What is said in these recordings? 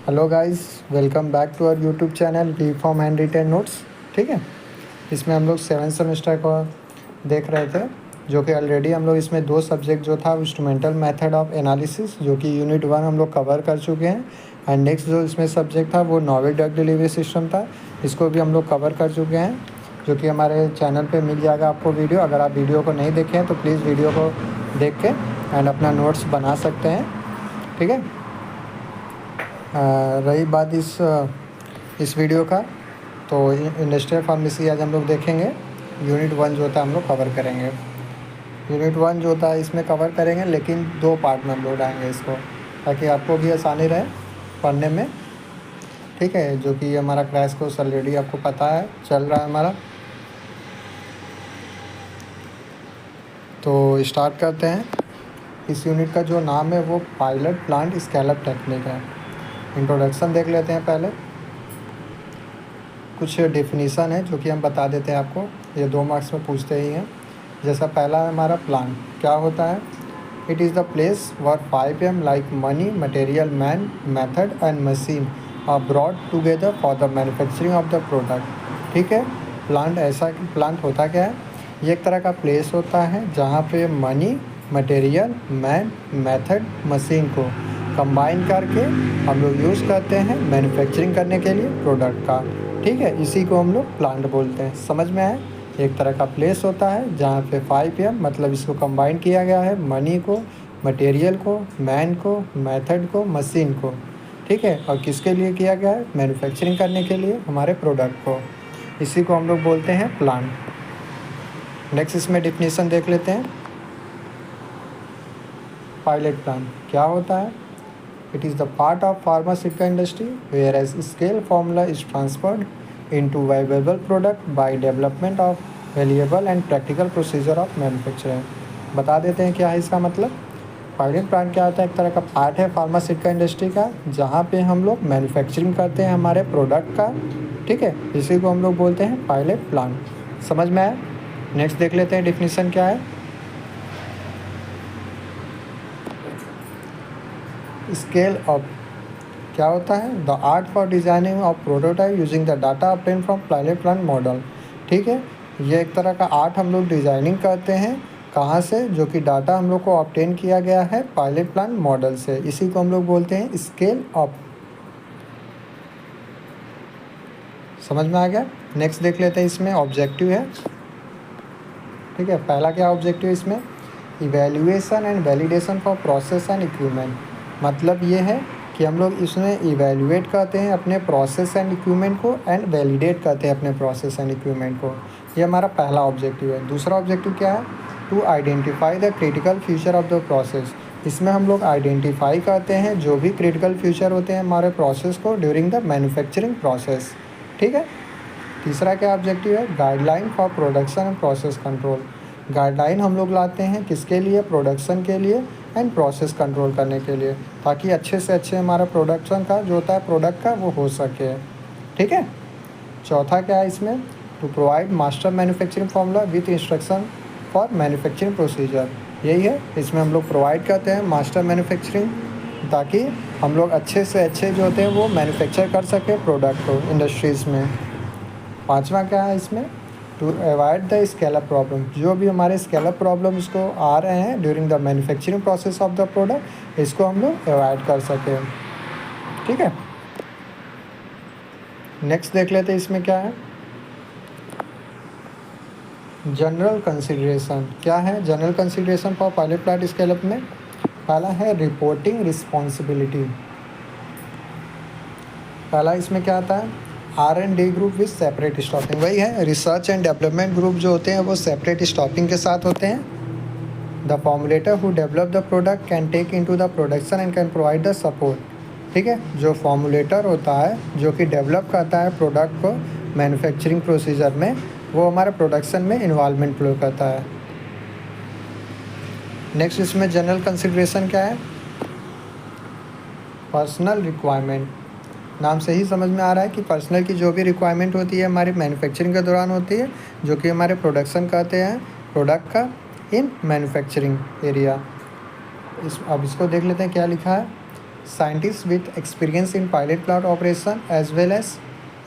Hello guys, welcome back to our YouTube channel we form hand written notes. ठीक है, इसमें हम लोग 7th सेमेस्टर को देख रहे थे, जो कि ऑलरेडी हम लोग इसमें 2 सब्जेक्ट जो था इंस्ट्रूमेंटल मेथड ऑफ एनालिसिस, जो कि यूनिट 1 हम लोग कवर कर चुके हैं। एंड नेक्स्ट जो इसमें सब्जेक्ट था वो नॉवेल ड्रग डिलीवरी सिस्टम था, इसको भी हम लोग कवर कर चुके हैं, जो कि हमारे चैनल पे मिल जाएगा आपको वीडियो। अगर आप वीडियो को नहीं देखे हैं तो प्लीज़ वीडियो को देख के एंड अपना नोट्स बना सकते हैं। ठीक है, रही बात इस वीडियो का, तो इंडस्ट्रियल फार्मेसी आज हम लोग देखेंगे। यूनिट 1 जो होता है हम लोग कवर करेंगे। यूनिट 1 जो होता है इसमें कवर करेंगे, लेकिन 2 पार्ट में हम लोग डालेंगे इसको, ताकि आपको भी आसानी रहे पढ़ने में। ठीक है, जो कि हमारा क्रैश कोर्स ऑलरेडी आपको पता है चल रहा है हमारा। तो स्टार्ट करते हैं। इस यूनिट का जो नाम है वो पायलट प्लांट स्केलअप टेक्निक है। इंट्रोडक्शन देख लेते हैं पहले। कुछ डेफिनीसन है जो कि हम बता देते हैं आपको, ये 2 मार्क्स में पूछते ही हैं। जैसा पहला है हमारा प्लान, क्या होता है? It is the place where 5M like money material man method and machine are brought together for the manufacturing of the product. ठीक है, प्लांट ऐसा कि प्लांट होता क्या है? ये एक तरह का प्लेस होता है जहाँ पे money material man method machine को कंबाइन करके हम लोग यूज़ करते हैं मैन्युफैक्चरिंग करने के लिए प्रोडक्ट का। ठीक है, इसी को हम लोग प्लांट बोलते हैं। समझ में आए? एक तरह का प्लेस होता है जहाँ पे 5M मतलब इसको कंबाइन किया गया है, मनी को, मटेरियल को, मैन को, मेथड को, मशीन को। ठीक है, और किसके लिए किया गया है? मैन्युफैक्चरिंग करने के लिए हमारे प्रोडक्ट को। इसी को हम लोग बोलते हैं प्लांट। नेक्स्ट इसमें डिफिनीसन देख लेते हैं। पायलट प्लांट क्या होता है? It is the part of pharmaceutical industry whereas scale formula is transferred into viable product by development of valuable and practical procedure of manufacturing। बता देते हैं क्या है इसका मतलब। पायलट प्लांट क्या होता है? एक तरह का पार्ट है फार्मास्यूटिकल इंडस्ट्री का, जहाँ पे हम लोग मैन्युफैक्चरिंग करते हैं हमारे प्रोडक्ट का। ठीक है, इसी को हम लोग बोलते हैं पायलट प्लांट। समझ में आया? नेक्स्ट देख लेते हैं डिफिनीसन क्या है। स्केल अप क्या होता है? The art for designing of prototype using the data obtain from pilot plant model. ठीक है, ये एक तरह का आर्ट हम लोग डिजाइनिंग करते हैं। कहाँ से? जो कि डाटा हम लोग को ऑब्टेन किया गया है पायलट प्लांट मॉडल से। इसी को हम लोग बोलते हैं स्केल अप। समझ में आ गया? नेक्स्ट देख लेते हैं, इसमें ऑब्जेक्टिव है। ठीक है, पहला क्या ऑब्जेक्टिव है इसमें? Evaluation and validation for process and equipment. मतलब ये है कि हम लोग इसमें इवेल्युएट करते हैं अपने प्रोसेस एंड इक्विपमेंट को एंड वैलिडेट करते हैं अपने प्रोसेस एंड इक्विपमेंट को। ये हमारा पहला ऑब्जेक्टिव है। दूसरा ऑब्जेक्टिव क्या है? To identify the critical feature of the process. इसमें हम लोग आइडेंटिफाई करते हैं जो भी क्रिटिकल फीचर होते हैं हमारे प्रोसेस को ड्यूरिंग द मैन्युफैक्चरिंग प्रोसेस। ठीक है, तीसरा क्या ऑब्जेक्टिव है? Guideline for production and process control. Guideline हम लोग लाते हैं किसके लिए? प्रोडक्शन के लिए एंड प्रोसेस कंट्रोल करने के लिए, ताकि अच्छे से अच्छे हमारा प्रोडक्शन का जो होता है प्रोडक्ट का वो हो सके। ठीक है, चौथा क्या है इसमें? To provide master manufacturing formula with instruction for manufacturing procedure. यही है, इसमें हम लोग प्रोवाइड करते हैं मास्टर मैन्युफैक्चरिंग, ताकि हम लोग अच्छे से अच्छे जो होते हैं वो मैन्युफैक्चर कर सके प्रोडक्ट को इंडस्ट्रीज़ में। पाँचवा क्या है इसमें? To avoid the scale up problem. जो भी हमारे स्केलअप प्रॉब्लम इसको आ रहे हैं during the manufacturing process of the product, इसको हम लोग अवॉइड कर सकें। ठीक है, नेक्स्ट देख लेते हैं इसमें क्या है। जनरल कंसिडरेशन क्या है? General consideration for pilot plant scale-up में पहला है रिपोर्टिंग रिस्पॉन्सिबिलिटी। पहला इसमें क्या आता है? R&D group with separate stopping. वही है, रिसर्च एंड डेवलपमेंट ग्रुप जो होते हैं वो सेपरेट स्टॉपिंग के साथ होते हैं। The formulator who develop the product can take into the production and can provide the support. ठीक है, जो फॉर्मुलेटर होता है जो कि डेवलप करता है प्रोडक्ट को मैन्युफैक्चरिंग प्रोसीजर में, वो हमारे प्रोडक्शन में इन्वॉल्वमेंट प्ले करता है। नेक्स्ट इसमें जनरल कंसिडरेशन क्या है? Personal requirement. नाम से ही समझ में आ रहा है कि पर्सनल की जो भी रिक्वायरमेंट होती है हमारी मैन्युफैक्चरिंग के दौरान होती है, जो कि हमारे प्रोडक्शन करते हैं प्रोडक्ट का इन मैन्युफैक्चरिंग एरिया। अब इसको देख लेते हैं क्या लिखा है। Scientist with experience in pilot plant operation as well as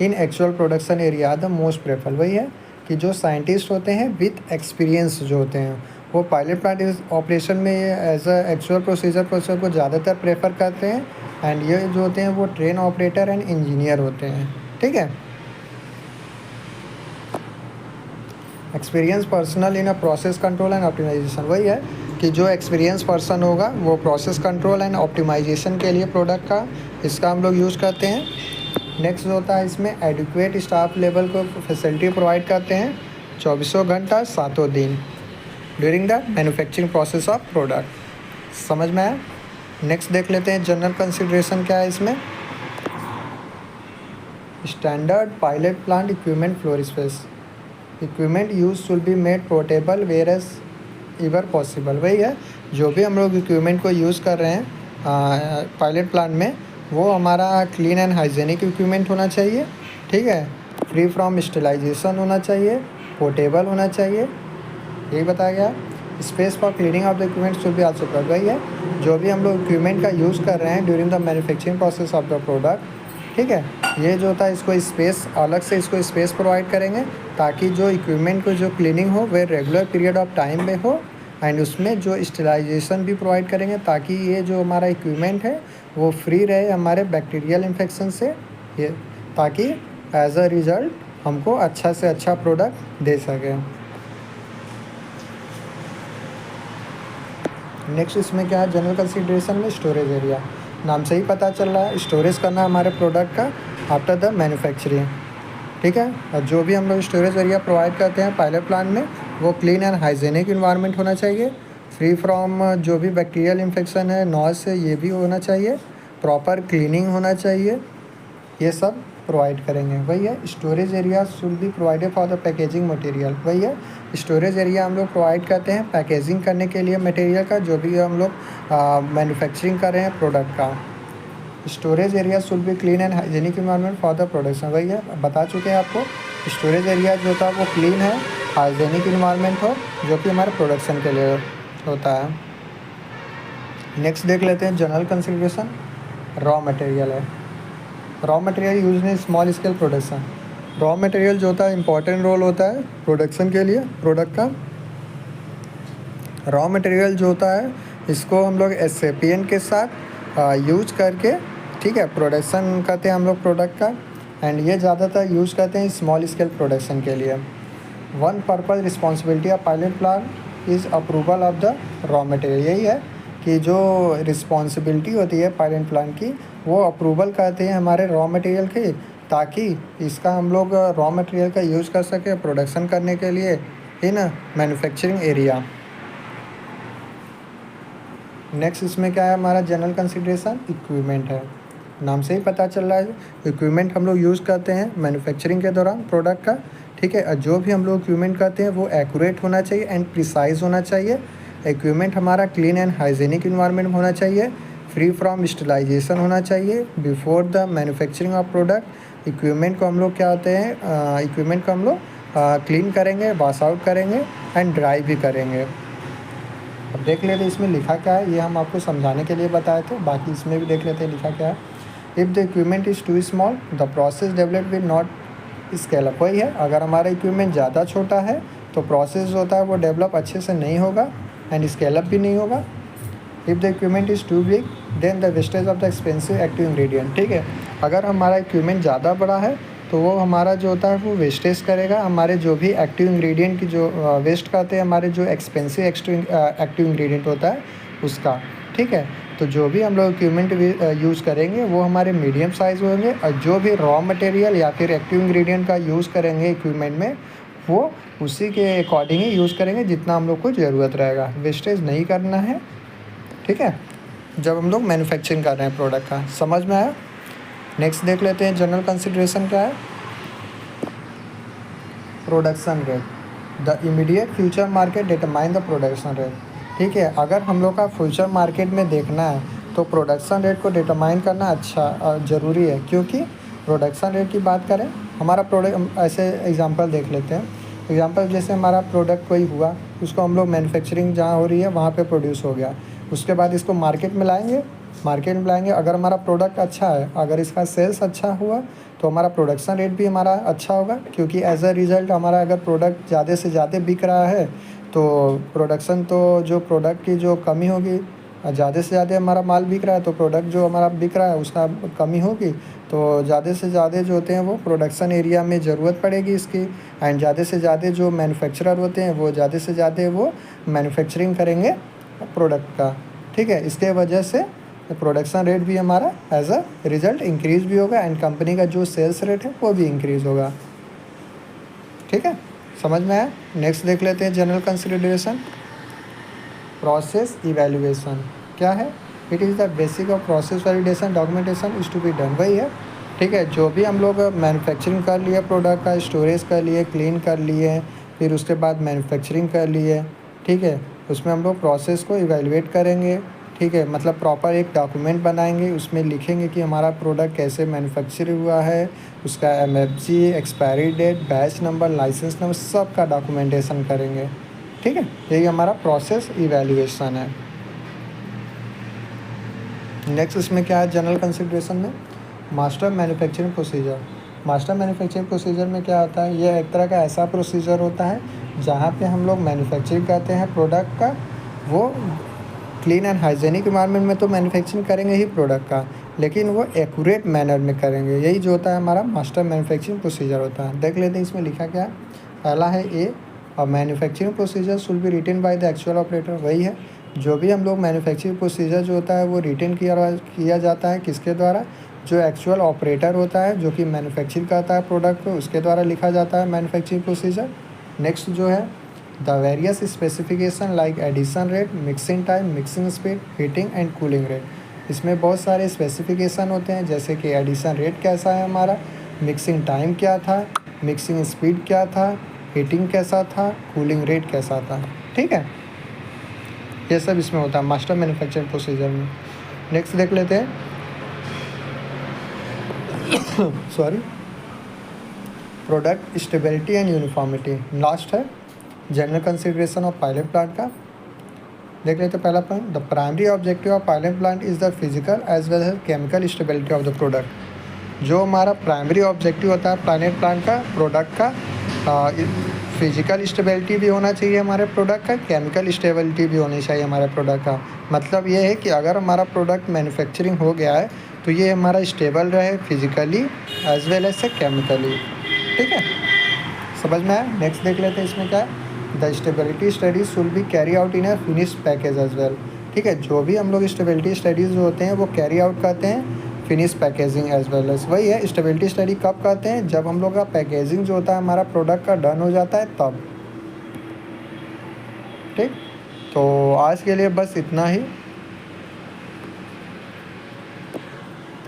in actual production area the most prefer. वही है कि जो साइंटिस्ट होते हैं विथ एक्सपीरियंस जो होते हैं वो पायलट प्लांट ऑपरेशन में एज अ एक्चुअल प्रोसीजर को ज़्यादातर प्रेफर करते हैं। एंड ये जो होते हैं वो ट्रेन ऑपरेटर एंड इंजीनियर होते हैं। ठीक है, experience personal in a process control and optimisation. वही है कि जो एक्सपीरियंस पर्सन होगा वो प्रोसेस कंट्रोल एंड ऑप्टिमाइजेशन के लिए प्रोडक्ट का इसका हम लोग यूज़ करते हैं। नेक्स्ट होता है इसमें एडिक्वेट स्टाफ लेवल को फैसिलिटी प्रोवाइड करते हैं 24 घंटा 7 दिन during the manufacturing process of product. समझ में आया? नेक्स्ट देख लेते हैं जनरल कंसिडरेशन क्या है इसमें। Standard pilot plant equipment floor space equipment use should be made portable where as ever possible. वही है जो भी हम लोग इक्विपमेंट को यूज़ कर रहे हैं पायलट प्लांट में वो हमारा क्लीन एंड हाइजेनिक इक्विपमेंट होना चाहिए। ठीक है, फ्री फ्रॉम स्टेलाइजेशन होना चाहिए, पोर्टेबल होना चाहिए, यही बताया गया। Space for cleaning of the equipment should be also provide. वही है जो भी हम लोग इक्विपमेंट का यूज़ कर रहे हैं during the manufacturing process of the product. ठीक है, ये जो होता है इसको स्पेस अलग से इसको स्पेस प्रोवाइड करेंगे ताकि जो इक्विपमेंट को जो क्लीनिंग हो वह रेगुलर पीरियड ऑफ टाइम में हो। एंड उसमें जो स्टेलाइजेशन भी प्रोवाइड करेंगे ताकि ये जो हमारा इक्विपमेंट है वो फ्री रहे हमारे बैक्टीरियल इन्फेक्शन से, ये ताकि एज अ रिज़ल्ट हमको अच्छा से अच्छा प्रोडक्ट दे सके। नेक्स्ट इसमें क्या है जनरल कंसिडरेशन में स्टोरेज एरिया। नाम से ही पता चल रहा है स्टोरेज करना हमारे प्रोडक्ट का आफ्टर द मैन्युफैक्चरिंग। ठीक है, और जो भी हम लोग स्टोरेज एरिया प्रोवाइड करते हैं पायलट प्लांट में वो क्लीन एंड हाइजेनिक इन्वायरमेंट होना चाहिए, फ्री फ्रॉम जो भी बैक्टीरियल इन्फेक्शन है नॉइज़ से ये भी होना चाहिए, प्रॉपर क्लीनिंग होना चाहिए, ये सब प्रोवाइड करेंगे। वही है storage area should be provided for the packaging material. वही है स्टोरेज एरिया हम लोग प्रोवाइड करते हैं पैकेजिंग करने के लिए मटेरियल का जो भी हम लोग मैन्युफैक्चरिंग कर रहे हैं प्रोडक्ट का। Storage area should be clean and hygienic environment for the production. वही है बता चुके हैं आपको स्टोरेज एरिया जो होता है वो क्लीन है, हाइजेनिक इन्वायरमेंट हो जो कि हमारे प्रोडक्शन के लिए होता है। नेक्स्ट देख लेते हैं जनरल कंसिडरेशन रॉ मटेरियल है। Raw material use in small scale production. Raw material जो होता है इंपॉर्टेंट रोल होता है प्रोडक्शन के लिए प्रोडक्ट का। रॉ मटेरियल जो होता है इसको हम लोग SAPN के साथ यूज करके ठीक है प्रोडक्शन करते हैं हम लोग प्रोडक्ट का। एंड ये ज़्यादातर यूज़ करते हैं स्मॉल स्केल प्रोडक्शन के लिए। One purpose responsibility of pilot plant is approval of the raw material. यही है कि जो रिस्पॉन्सिबिलिटी होती है पायलट प्लांट की वो अप्रूवल करते हैं हमारे रॉ मटेरियल की ताकि इसका हम लोग रॉ मटेरियल का यूज़ कर सके प्रोडक्शन करने के लिए इन मैन्युफैक्चरिंग एरिया। नेक्स्ट इसमें क्या है हमारा जनरल कंसिडरेशन इक्विपमेंट है। नाम से ही पता चल रहा है इक्विपमेंट हम लोग यूज़ करते हैं मैन्युफैक्चरिंग के दौरान प्रोडक्ट का। ठीक है, जो भी हम लोग इक्विपमेंट करते हैं वो एक्यूरेट होना चाहिए एंड प्रिसाइज होना चाहिए। इक्विपमेंट हमारा क्लीन एंड हाइजेनिक इन्वायरमेंट होना चाहिए, फ्री फ्रॉम स्टेलाइजेशन होना चाहिए before the manufacturing of product. Equipment को हम लोग क्या होते हैं इक्विपमेंट को हम लोग क्लीन करेंगे, वॉश आउट करेंगे एंड ड्राई भी करेंगे। अब देख लेते हैं इसमें लिखा क्या है, ये हम आपको समझाने के लिए बताए थे, बाकी इसमें भी देख लेते हैं लिखा क्या है। If the equipment is too small the process develop will not scale up. वही है अगर हमारा इक्विपमेंट ज़्यादा छोटा है तो प्रोसेस होता है वो डेवलप अच्छे से नहीं होगा एंड स्केल अप भी नहीं होगा। If the equipment is too big then the wastage of the expensive active ingredient. ठीक है, अगर हमारा इक्विपमेंट ज़्यादा बड़ा है तो वो हमारा जो होता है वो वेस्टेज करेगा, हमारे जो भी एक्टिव इंग्रेडिएंट की जो वेस्ट करते हैं हमारे जो एक्सपेंसिव एक्टिव इंग्रेडिएंट होता है उसका। ठीक है, तो जो भी हम लोग इक्विपमेंट यूज़ करेंगे वो हमारे मीडियम साइज़ होंगे और जो भी रॉ मटेरियल या फिर एक्टिव इंग्रेडिएंट का यूज़ करेंगे इक्विपमेंट में वो उसी के अकॉर्डिंग ही यूज़ करेंगे जितना हम लोग को ज़रूरत रहेगा, वेस्टेज नहीं करना है। ठीक है, जब हम लोग मैन्युफैक्चरिंग कर रहे हैं प्रोडक्ट का। समझ में आया? नेक्स्ट देख लेते हैं जनरल कंसिडरेशन क्या है। Production rate the immediate future market determine the production rate. ठीक है, अगर हम लोग का फ्यूचर मार्केट में देखना है तो प्रोडक्शन रेट को डिटरमाइन करना अच्छा ज़रूरी है, क्योंकि प्रोडक्शन रेट की बात करें हमारा प्रोडक्ट ऐसे एग्जांपल देख लेते हैं। एग्जांपल जैसे हमारा प्रोडक्ट कोई हुआ उसको हम लोग मैन्युफैक्चरिंग जहाँ हो रही है वहाँ पे प्रोड्यूस हो गया, उसके बाद इसको मार्केट में लाएंगे मार्केट में लाएंगे। अगर हमारा प्रोडक्ट अच्छा है, अगर इसका सेल्स अच्छा हुआ तो हमारा प्रोडक्शन रेट भी हमारा अच्छा होगा, क्योंकि एज अ रिज़ल्ट हमारा अगर प्रोडक्ट ज़्यादा से ज़्यादा बिक रहा है तो प्रोडक्शन तो जो प्रोडक्ट की जो कमी होगी, ज़्यादा से ज़्यादा हमारा माल बिक रहा है तो प्रोडक्ट जो हमारा बिक रहा है उसका कमी होगी, तो ज़्यादा से ज़्यादा जो होते हैं वो प्रोडक्शन एरिया में ज़रूरत पड़ेगी इसकी। एंड ज़्यादा से ज़्यादा जो मैन्युफैक्चरर होते हैं वो ज़्यादा से ज़्यादा वो मैन्युफैक्चरिंग करेंगे प्रोडक्ट का, ठीक है। इसके वजह से प्रोडक्शन रेट भी हमारा एज अ रिज़ल्ट इंक्रीज़ भी होगा एंड कंपनी का जो सेल्स रेट है वो भी इंक्रीज़ होगा, ठीक है। समझ में आया। नेक्स्ट देख लेते हैं जनरल कंसिडरेशन। प्रोसेस इवैल्यूएशन क्या है? It is the basic of process validation documentation is to be done, वही है, ठीक है। जो भी हम लोग मैन्युफैक्चरिंग कर लिए प्रोडक्ट का, स्टोरेज कर लिए, क्लीन कर लिए, फिर उसके बाद मैन्युफैक्चरिंग कर लिए, ठीक है, उसमें हम लोग प्रोसेस को इवैल्यूएट करेंगे, ठीक है। मतलब प्रॉपर एक डॉक्यूमेंट बनाएंगे, उसमें लिखेंगे कि हमारा प्रोडक्ट कैसे मैन्युफैक्चर हुआ है, उसका MFG, expiry date, batch number, licence number, सब का डॉक्यूमेंटेशन करेंगे, ठीक है। यही हमारा प्रोसेस इवैल्यूएशन है। नेक्स्ट इसमें क्या है जनरल कंसिडरेशन में? Master manufacturing procedure. Master manufacturing procedure में क्या होता है? यह एक तरह का ऐसा प्रोसीजर होता है जहाँ पे हम लोग मैन्युफैक्चरिंग करते हैं प्रोडक्ट का, वो क्लीन एंड हाइजेनिक इन्वायरमेंट में तो मैन्युफैक्चरिंग करेंगे ही प्रोडक्ट का, लेकिन वो एक्यूरेट मैनर में करेंगे। यही जो होता है हमारा मास्टर मैन्युफैक्चरिंग प्रोसीजर होता है। देख लेते हैं इसमें लिखा क्या है। पहला है ए, और manufacturing procedure should be written by the actual operator, वही है, जो भी हम लोग मैन्युफैक्चरिंग प्रोसीजर जो होता है वो रिटन किया जाता है किसके द्वारा? जो एक्चुअल ऑपरेटर होता है जो कि मैन्युफैक्चरिंग करता है प्रोडक्ट को, उसके द्वारा लिखा जाता है मैन्युफैक्चरिंग प्रोसीजर। नेक्स्ट जो है the various specification like addition rate, mixing time, mixing speed, heating and cooling rate. इसमें बहुत सारे स्पेसिफिकेशन होते हैं, जैसे कि एडिशन रेट कैसा है हमारा, मिक्सिंग टाइम क्या था, मिक्सिंग स्पीड क्या था, हीटिंग कैसा था, कूलिंग रेट कैसा था, ठीक है। ये सब इसमें होता है मास्टर मैन्युफैक्चरिंग प्रोसीजर में। नेक्स्ट देख लेते हैं sorry, product stability and uniformity. Last है general consideration of pilot plant का। देख लेते हैं पहला point, the primary objective of pilot plant is the physical as well as chemical stability of the product. जो हमारा प्राइमरी ऑब्जेक्टिव होता है पायलट प्लांट का, प्रोडक्ट का फिजिकल स्टेबिलिटी भी होना चाहिए हमारे प्रोडक्ट का, केमिकल स्टेबिलिटी भी होनी चाहिए हमारे प्रोडक्ट का। मतलब ये है कि अगर हमारा प्रोडक्ट मैन्युफैक्चरिंग हो गया है तो ये हमारा स्टेबल रहे फिजिकली एज वेल एज से केमिकली, ठीक है। समझ में आया। नेक्स्ट देख लेते हैं इसमें क्या है, the stability studies should be carry out in a finished package as well, ठीक है। जो भी हम लोग स्टेबिलिटी स्टडीज़ जो होते हैं वो कैरी आउट करते हैं finish packaging as well as, वही है स्टेबिलिटी स्टडी कब करते हैं? जब हम लोग का पैकेजिंग जो होता है हमारा प्रोडक्ट का डन हो जाता है तब, ठीक। तो आज के लिए बस इतना ही।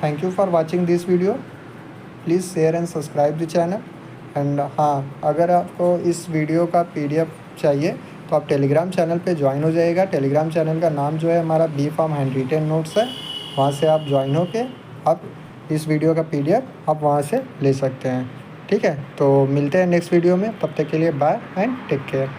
Thank you for watching this video, please share and subscribe the channel. And हाँ, अगर आपको इस वीडियो का PDF चाहिए तो आप टेलीग्राम चैनल पे ज्वाइन हो जाइएगा। टेलीग्राम चैनल का नाम जो है हमारा बी फार्म हैंडरिटन नोट्स है, वहाँ से आप ज्वाइन होके आप इस वीडियो का PDF आप वहाँ से ले सकते हैं, ठीक है। तो मिलते हैं नेक्स्ट वीडियो में, तब तक के लिए बाय एंड टेक केयर।